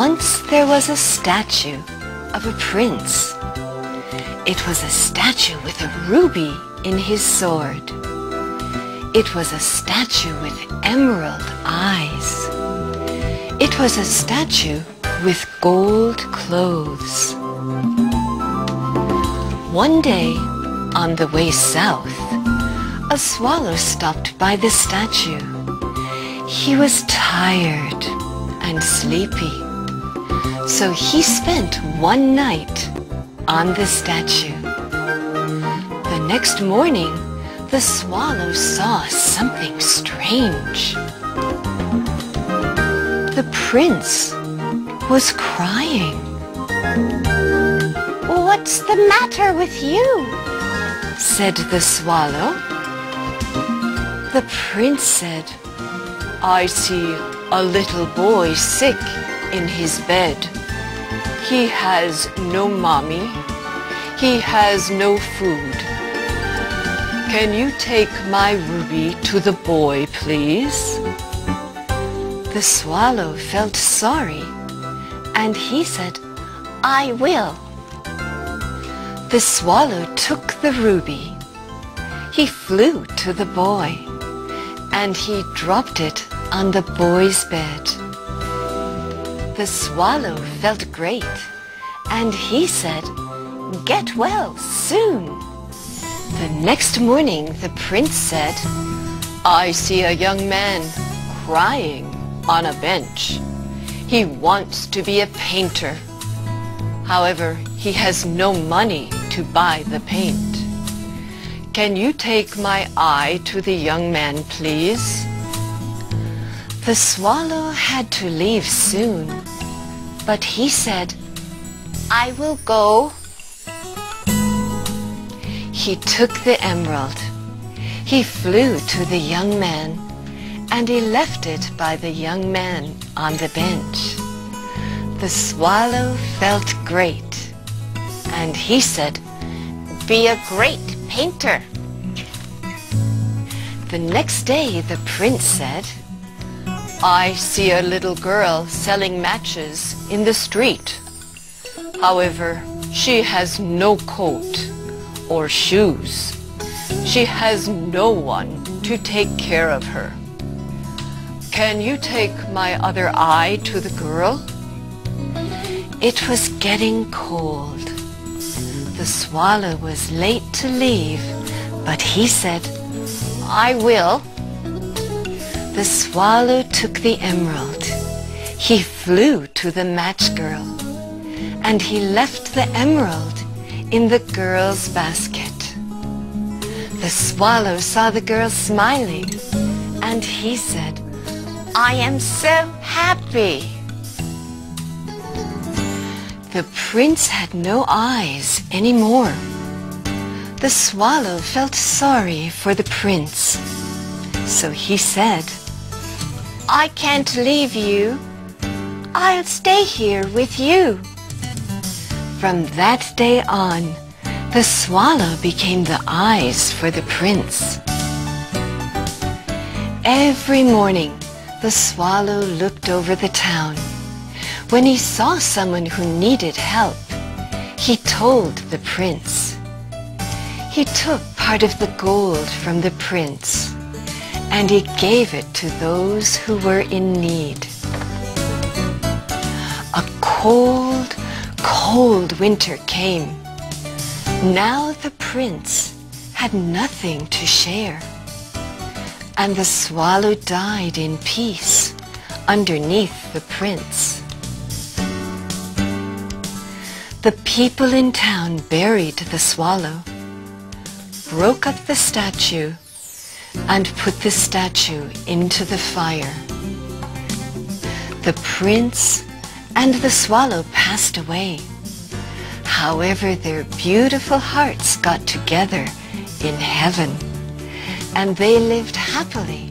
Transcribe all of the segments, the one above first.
Once there was a statue of a prince. It was a statue with a ruby in his sword. It was a statue with emerald eyes. It was a statue with gold clothes. One day, on the way south, a swallow stopped by the statue. He was tired and sleepy, so he spent one night on the statue. The next morning, the swallow saw something strange. The prince was crying. "What's the matter with you?" said the swallow. The prince said, "I see a little boy sick in his bed. He has no mommy. He has no food. Can you take my ruby to the boy, please?" The swallow felt sorry, and he said, "I will." The swallow took the ruby. He flew to the boy, and he dropped it on the boy's bed. The swallow felt great, and he said, "Get well soon." The next morning, the prince said, "I see a young man crying on a bench. He wants to be a painter. However, he has no money to buy the paint. Can you take my eye to the young man, please?" The swallow had to leave soon, but he said, "I will go." He took the emerald. He flew to the young man, and he left it by the young man on the bench. The swallow felt great, and he said, "Be a great painter." The next day the prince said, "I see a little girl selling matches in the street. However, she has no coat or shoes. She has no one to take care of her. Can you take my other eye to the girl?" It was getting cold. The swallow was late to leave, but he said, "I will." The swallow took the emerald. He flew to the match girl, and he left the emerald in the girl's basket. The swallow saw the girl smiling, and he said, "I am so happy." The prince had no eyes anymore. The swallow felt sorry for the prince, so he said, "I can't leave you. I'll stay here with you." From that day on, the swallow became the eyes for the prince. Every morning, the swallow looked over the town. When he saw someone who needed help, he told the prince. He took part of the gold from the prince, and he gave it to those who were in need. A cold, cold winter came. Now the prince had nothing to share, and the swallow died in peace underneath the prince. The people in town buried the swallow, broke up the statue, and put the statue into the fire. The prince and the swallow passed away. However, their beautiful hearts got together in heaven, and they lived happily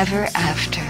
ever after.